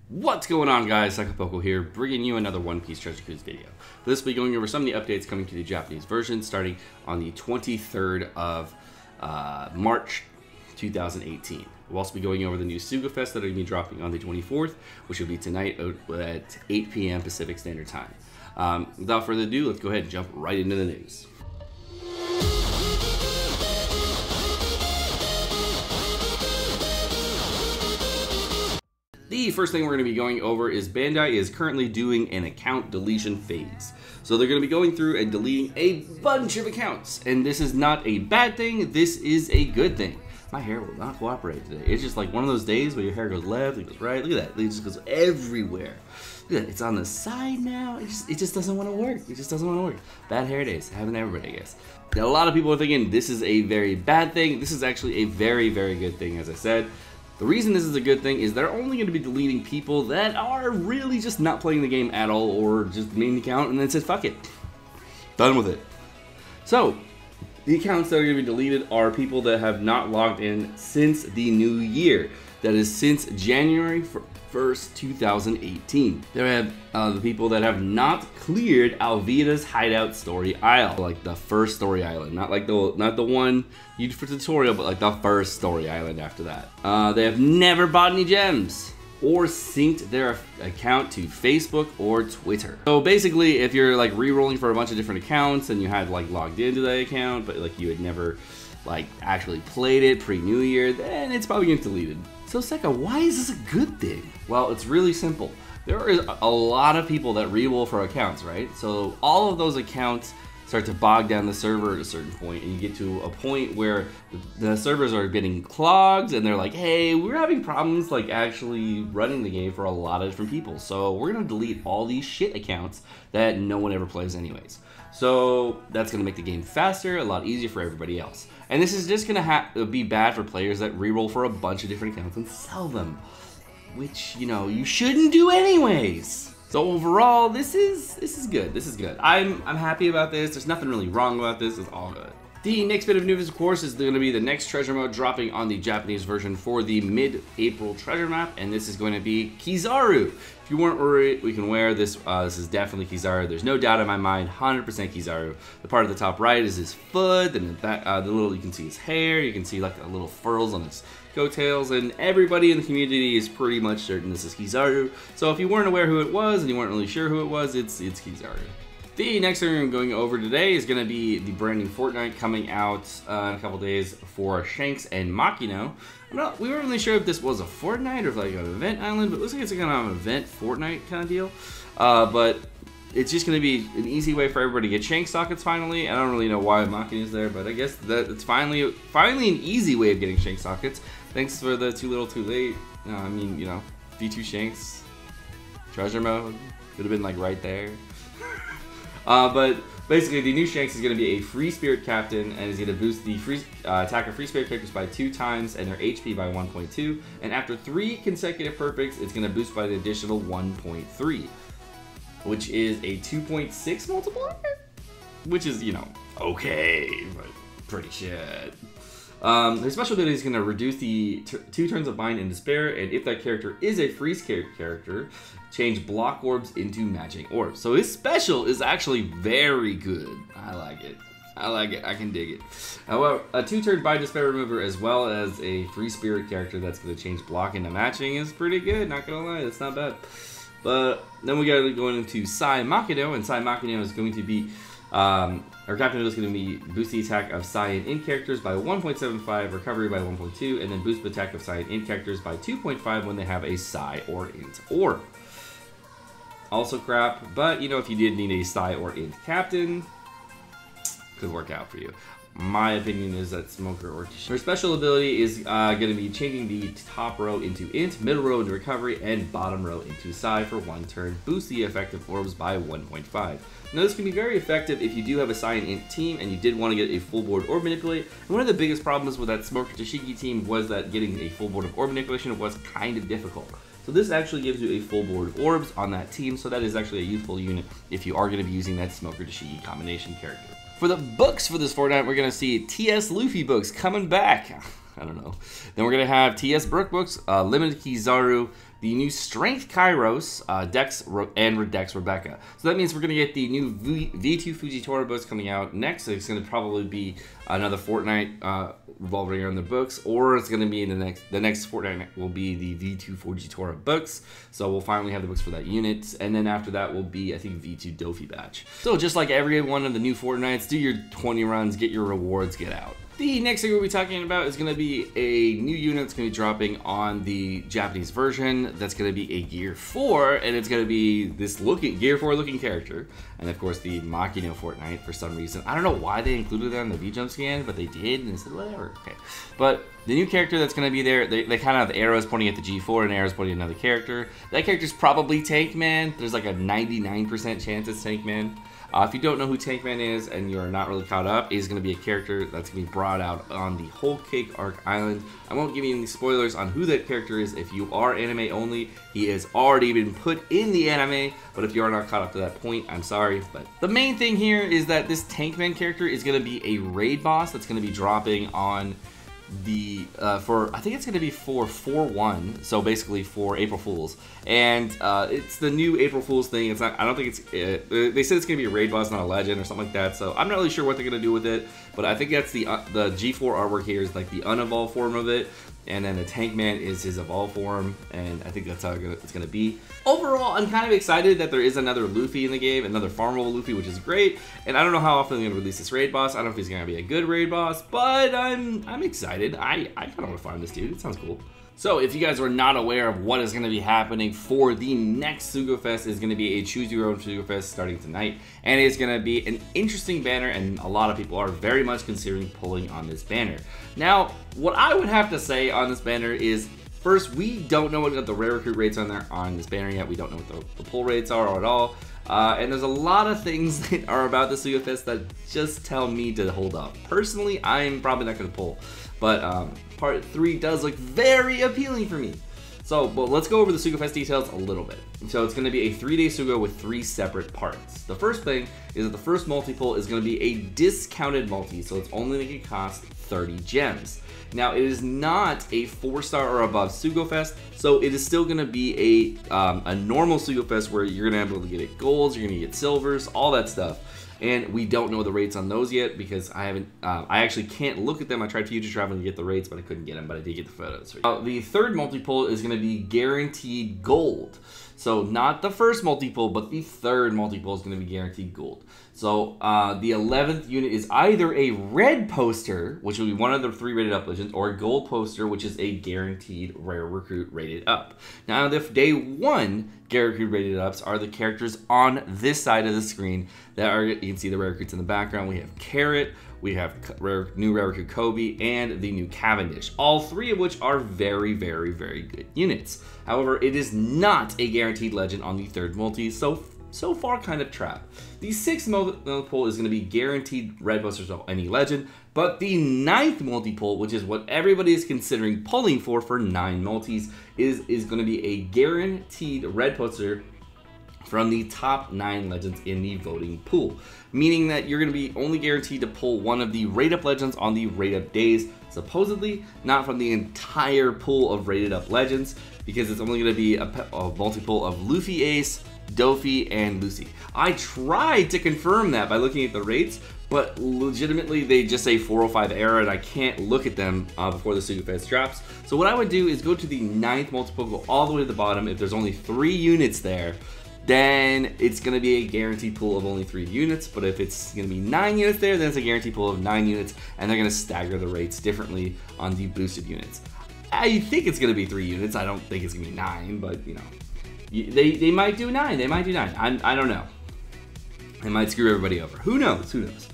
What's going on, guys? Sekapoko here, bringing you another One Piece Treasure Cruise video. This will be going over some of the updates coming to the Japanese version starting on the 23rd of March 2018. We'll also be going over the new Sugofest that are going to be dropping on the 24th, which will be tonight at 8 p.m. Pacific Standard Time. Without further ado, let's go ahead and jump right into the news. The first thing we're going to be going over is Bandai is currently doing an account deletion phase. So they're going to be going through and deleting a bunch of accounts. And this is not a bad thing, this is a good thing. My hair will not cooperate today. It's just like one of those days where your hair goes left, it goes right. Look at that, it just goes everywhere. Look at that, it's on the side now. It just doesn't want to work. It just doesn't want to work. Bad hair days, having everybody, I guess. Now, a lot of people are thinking this is a very bad thing. This is actually a very, very good thing, as I said. The reason this is a good thing is they're only going to be deleting people that are really just not playing the game at all, or just made an account and then said, fuck it. Done with it. So, the accounts that are going to be deleted are people that have not logged in since the new year. That is since January 1st, 2018. There have the people that have not cleared Alvida's Hideout Story Isle, like the first Story Island, not the one used for tutorial, but like the first Story Island after that. They have never bought any gems or synced their account to Facebook or Twitter. So basically, if you're like re-rolling for a bunch of different accounts and you had like logged into that account, but like you had never like actually played it pre-New Year, then it's probably getting deleted. So Seka, why is this a good thing? Well, it's really simple. There is a lot of people that re-roll for accounts, right? So all of those accounts start to bog down the server at a certain point, and you get to a point where the servers are getting clogged, and they're like, hey, we're having problems like actually running the game for a lot of different people. So we're gonna delete all these shit accounts that no one ever plays anyways. So that's gonna make the game faster, a lot easier for everybody else. And this is just gonna be bad for players that reroll for a bunch of different accounts and sell them, which, you know, you shouldn't do anyways. So overall, this is good. This is good. I'm happy about this. There's nothing really wrong about this. It's all good. The next bit of news, of course, is going to be the next treasure mode dropping on the Japanese version for the mid-April treasure map, and this is going to be Kizaru. If you weren't worried, we can wear this. This is definitely Kizaru. There's no doubt in my mind, 100% Kizaru. The part of the top right is his foot, and you can see his hair. You can see like the little furls on his coattails, and everybody in the community is pretty much certain this is Kizaru. So if you weren't aware who it was and you weren't really sure who it was, it's Kizaru. The next thing I'm going over today is going to be the brand new Fortnight coming out in a couple days for Shanks and Makino. We weren't really sure if this was a Fortnite or like an event island, but it looks like it's kind of an event Fortnite kind of deal. But it's just going to be an easy way for everybody to get Shanks sockets finally. I don't really know why Makino's there, but I guess that it's finally an easy way of getting Shanks sockets. Thanks for the too little too late. I mean, you know, V2 Shanks, treasure mode, could have been like right there. But basically, the new Shanks is going to be a free spirit captain, and is going to boost the attack of free spirit characters by 2 times and their HP by 1.2. And after 3 consecutive perfects, it's going to boost by the additional 1.3, which is a 2.6 multiplier, which is, you know, okay, but pretty shit. His special ability is going to reduce the 2 turns of Bind and Despair, and if that character is a freeze character, change block orbs into matching orbs. So his special is actually very good. I like it. I like it. I can dig it. However, a 2-turn Bind Despair remover as well as a free spirit character that's going to change block into matching is pretty good. Not going to lie, that's not bad. But then we got to go into CYO Makino, and CYO Makino is going to be our captain is going to be boost the attack of Psy and Int characters by 1.75, recovery by 1.2, and then boost the attack of Psy and Int characters by 2.5 when they have a Psy or Int orb. Also crap, but you know, if you did need a Psy or Int captain, could work out for you. My opinion is that Smoker or Tishin. Her special ability is going to be changing the top row into Int, middle row into Recovery, and bottom row into Psy for 1 turn. Boost the effective orbs by 1.5. Now this can be very effective if you do have a Psy and Int team and you did want to get a full board Orb Manipulate. And one of the biggest problems with that Smoker Tashigi team was that getting a full board of Orb Manipulation was kind of difficult. So this actually gives you a full board of orbs on that team, so that is actually a useful unit if you are going to be using that Smoker Tashigi combination character. For the books for this Fortnite, we're going to see TS Luffy books coming back. I don't know. Then we're going to have TS Brook books, Limited Kizaru, the new Strength Kairos, Dex, and Dex Rebecca. So that means we're going to get the new V2 Fujitora books coming out next. It's going to probably be another Fortnight revolving around the books, or it's going to be in the next Fortnite will be the V2 Fujitora books. So we'll finally have the books for that unit, and then after that will be, I think, V2 Dofi batch. So just like every one of the new Fortnites, do your 20 runs, get your rewards, get out. The next thing we'll be talking about is going to be a new unit that's going to be dropping on the Japanese version. That's going to be a Gear 4, and it's going to be this Gear 4 looking character. And of course the Makino Fortnite for some reason. I don't know why they included that in the V-Jump scan, but they did, and they said whatever. Okay. But the new character that's going to be there, they kind of have arrows pointing at the G4 and arrows pointing at another character. That character's probably Tankman. There's like a 99% chance it's Tankman. If you don't know who Tankman is and you're not really caught up, he's going to be a character that's going to be brought out on the Whole Cake Arc Island. I won't give you any spoilers on who that character is. If you are anime only, he has already been put in the anime, but if you are not caught up to that point, I'm sorry. But the main thing here is that this Tankman character is going to be a raid boss that's going to be dropping on the I think it's going to be for 4/1, so basically for April Fools, and it's the new April Fools thing. It's not, I don't think it's they said it's going to be a raid boss, not a legend or something like that, so I'm not really sure what they're going to do with it, but I think that's the G4 artwork here is like the unevolved form of it, and then the Tankman is his evolved form, and I think that's how it's going to be. Overall, I'm kind of excited that there is another Luffy in the game, another farmable Luffy, which is great, and I don't know how often they're going to release this raid boss. I don't know if he's going to be a good raid boss, but I'm excited. I kind of want to farm this dude. It sounds cool. So if you guys are not aware of what is going to be happening for the next Sugofest, is going to be a Choose Your Own Sugofest starting tonight, and it's going to be an interesting banner, and a lot of people are very much considering pulling on this banner. Now, what I would have to say on this banner is, first, we don't know what the rare recruit rates on this banner yet. We don't know what the pull rates are at all. And there's a lot of things that are about the Sugofest that just tell me to hold up. Personally, I'm probably not going to pull, but part 3 does look very appealing for me. So, but let's go over the Sugofest details a little bit. So it's going to be a 3-day Sugo with 3 separate parts. The first thing is that the first multi-pull is going to be a discounted multi, so it's only going to cost 30 gems. Now, it is not a 4-star or above Sugofest, so it is still going to be a normal Sugofest where you're going to be able to get it golds, you're going to get silvers, all that stuff. And we don't know the rates on those yet because I haven't. I actually can't look at them. I tried Future Travel to get the rates, but I couldn't get them. But I did get the photos. The third multi-pull is going to be guaranteed gold. So not the first multi-pull, but the third multi-pull is going to be guaranteed gold. So the 11th unit is either a red poster, which will be one of the 3 rated up legends, or a gold poster, which is a guaranteed rare recruit rated up. Now, the day 1 guaranteed rated ups are the characters on this side of the screen that are, you can see the rare recruits in the background. We have Carrot, we have new rare recruit Kobe, and the new Cavendish. All 3 of which are very, very, very good units. However, it is not a guaranteed legend on the 3rd multi, so far kind of trap. The 6th multi-pull is going to be guaranteed red posters of any legend, but the 9th multi-pull, which is what everybody is considering pulling for 9 multis, is going to be a guaranteed red poster from the top 9 legends in the voting pool, meaning that you're going to be only guaranteed to pull one of the rate up legends on the rate up days, supposedly not from the entire pool of rated up legends, because it's only going to be a multi-pull of Luffy Ace, Dofi, and Lucy. I tried to confirm that by looking at the rates, but legitimately they just say 405 error, and I can't look at them before the Sugofest drops. So what I would do is go to the 9th multiple, go all the way to the bottom. If there's only 3 units there, then it's going to be a guaranteed pool of only 3 units. But if it's going to be 9 units there, then it's a guaranteed pool of 9 units, and they're going to stagger the rates differently on the boosted units. I think it's going to be 3 units. I don't think it's going to be 9, but you know. They might do 9. They might do 9. I don't know. They might screw everybody over. Who knows? Who knows?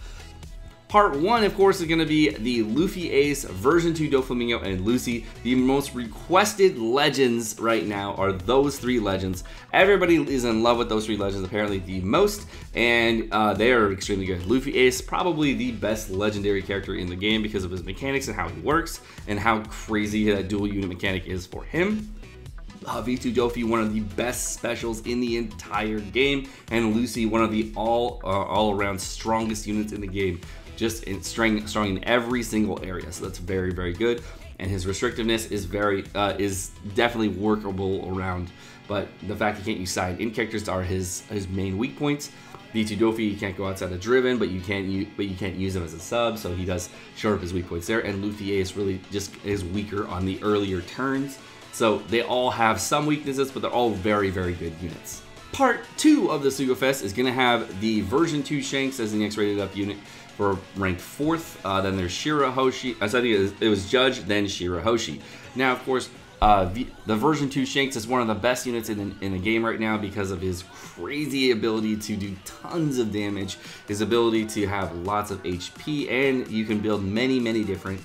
Part 1, of course, is going to be the Luffy Ace, version 2 Doflamingo, and Lucy. The most requested legends right now are those 3 legends. Everybody is in love with those 3 legends, apparently the most, and they are extremely good. Luffy Ace, probably the best legendary character in the game because of his mechanics and how he works, and how crazy that dual unit mechanic is for him. V2 Dofi, one of the best specials in the entire game, and Lucy, one of the all-around strongest units in the game, just strong in every single area. So that's very, very good. and his restrictiveness is definitely workable around. But the fact he can't use side-in characters are his main weak points. V2 Dofi, you can't go outside of Driven, but you can't use him as a sub, so he does shore up his weak points there. And Luthier is really is weaker on the earlier turns. So they all have some weaknesses, but they're all very, very good units. Part 2 of the Sugofest is going to have the version 2 Shanks as the next rated up unit for ranked 4th. Then there's Shirahoshi. So I think it was Judge, then Shirahoshi. Now, of course, the version 2 Shanks is one of the best units in the game right now because of his crazy ability to do tons of damage, his ability to have lots of HP, and you can build many, many different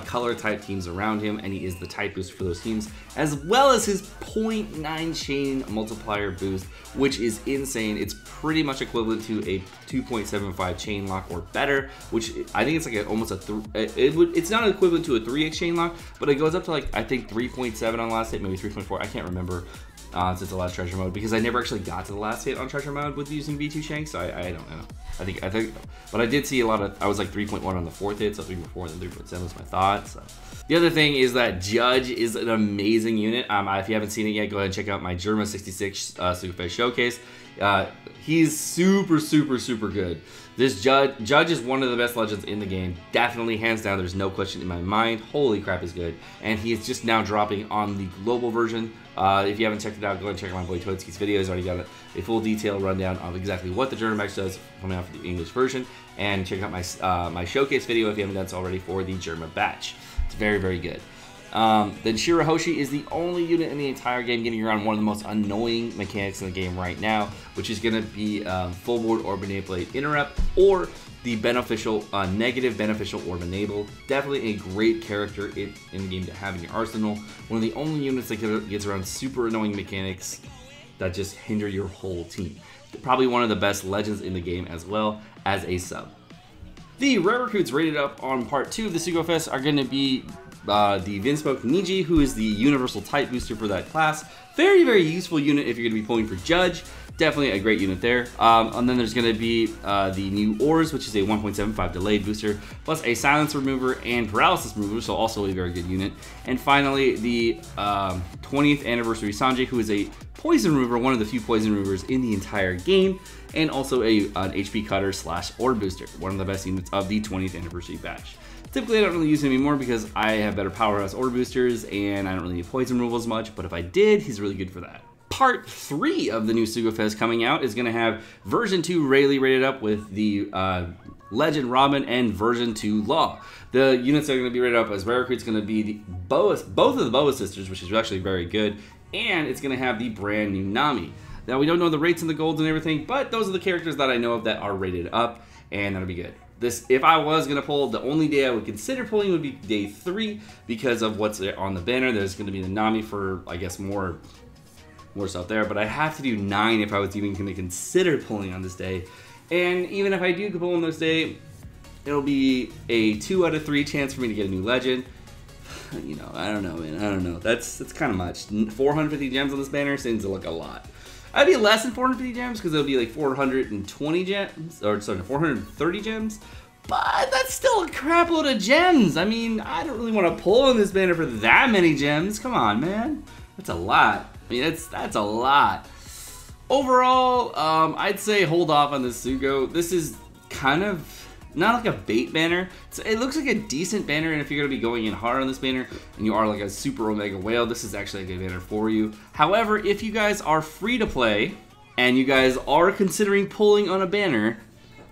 color type teams around him, and he is the type boost for those teams, as well as his 0.9 chain multiplier boost, which is insane. It's pretty much equivalent to a 2.75 chain lock or better, which I think it's like almost a it's not equivalent to a 3x chain lock, but it goes up to like I think 3.7 on last hit, maybe 3.4. I can't remember since the last treasure mode, because I never actually got to the last hit on treasure mode with using V2 Shanks, so I don't know. I think, but I did see a lot of, I was like 3.1 on the 4th hit, so 3.4 and then 3.7 was my thought. So the other thing is that Judge is an amazing unit. If you haven't seen it yet, go ahead and check out my Germa 66 Sugofest showcase. He's super, super, super good. This Judge is one of the best legends in the game. Definitely, hands down, there's no question in my mind. Holy crap, he's good. And he is just now dropping on the global version. If you haven't checked it out, go and check out my boy Toadski's video. He's already got a full detailed rundown of exactly what the German match does coming out for the English version. And check out my showcase video if you haven't done so already for the German batch. It's very, very good. Then Shirahoshi is the only unit in the entire game getting around one of the most annoying mechanics in the game right now, which is going to be full board Orb Blade interrupt, or the beneficial negative beneficial Orb Enable. Definitely a great character in the game to have in your arsenal. One of the only units that gets around super annoying mechanics that just hinder your whole team. Probably one of the best legends in the game as well as a sub. The rare recruits rated up on part 2 of the Sugofest are going to be the Vinsmoke Niji, who is the universal type booster for that class. Very, very useful unit if you're going to be pulling for Judge. Definitely a great unit there. And then there's going to be the new Ors, which is a 1.75 delayed booster, plus a silence remover and paralysis remover, so also a very good unit. And finally, the 20th anniversary Sanjay, who is a poison remover, one of the few poison removers in the entire game, and also an HP cutter / orb booster, one of the best units of the 20th anniversary batch. Typically, I don't really use him anymore because I have better powerhouse orb boosters and I don't really need poison removal as much, but if I did, he's really good for that. Part 3 of the new Sugofest coming out is going to have version 2 Rayleigh rated up with the Legend Robin and version 2 Law. The units that are going to be rated up as rare recruits going to be the both of the Boa sisters, which is actually very good, and it's going to have the brand new Nami. Now, we don't know the rates and the golds and everything, but those are the characters that I know of that are rated up, and that'll be good. If I was going to pull, the only day I would consider pulling would be day 3 because of what's on the banner. There's going to be the Nami for, I guess, more stuff there, but I have to do 9 if I was even going to consider pulling on this day. And even if I do pull on this day, it'll be a 2 out of 3 chance for me to get a new legend. You know, I don't know, man. I don't know. That's kind of much. 450 gems on this banner seems to look a lot. I'd be less than 450 gems because it'll be like 420 gems, or sorry, 430 gems. But that's still a crap load of gems. I mean, I don't really want to pull on this banner for that many gems. Come on, man. That's a lot. I mean, that's a lot. Overall, I'd say hold off on this Sugo. This is kind of not like a bait banner. It looks like a decent banner, and if you're going to be going in hard on this banner and you are like a super Omega Whale, this is actually a good banner for you. However, if you guys are free to play and you guys are considering pulling on a banner,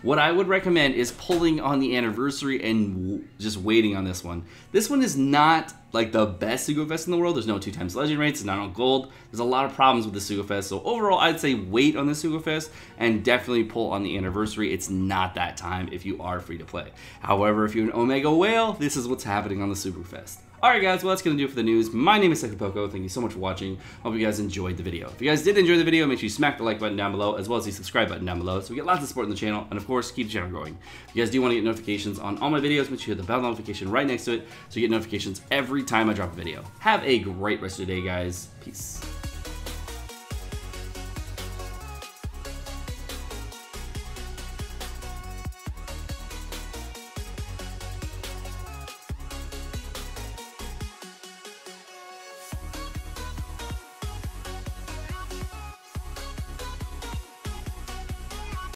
what I would recommend is pulling on the anniversary and just waiting on this one. This one is not like the best Sugofest in the world. There's no 2x legend rates, it's not on gold. There's a lot of problems with the Sugofest. So overall, I'd say wait on the Sugofest and definitely pull on the anniversary. It's not that time if you are free to play. However, if you're an Omega Whale, this is what's happening on the Sugofest. Alright guys, well that's going to do it for the news. My name is Sekapoko. Thank you so much for watching. Hope you guys enjoyed the video. If you guys did enjoy the video, make sure you smack the like button down below, as well as the subscribe button down below, so we get lots of support in the channel, and of course, keep the channel growing. If you guys do want to get notifications on all my videos, make sure you hit the bell notification right next to it, so you get notifications every time I drop a video. Have a great rest of your day, guys. Peace.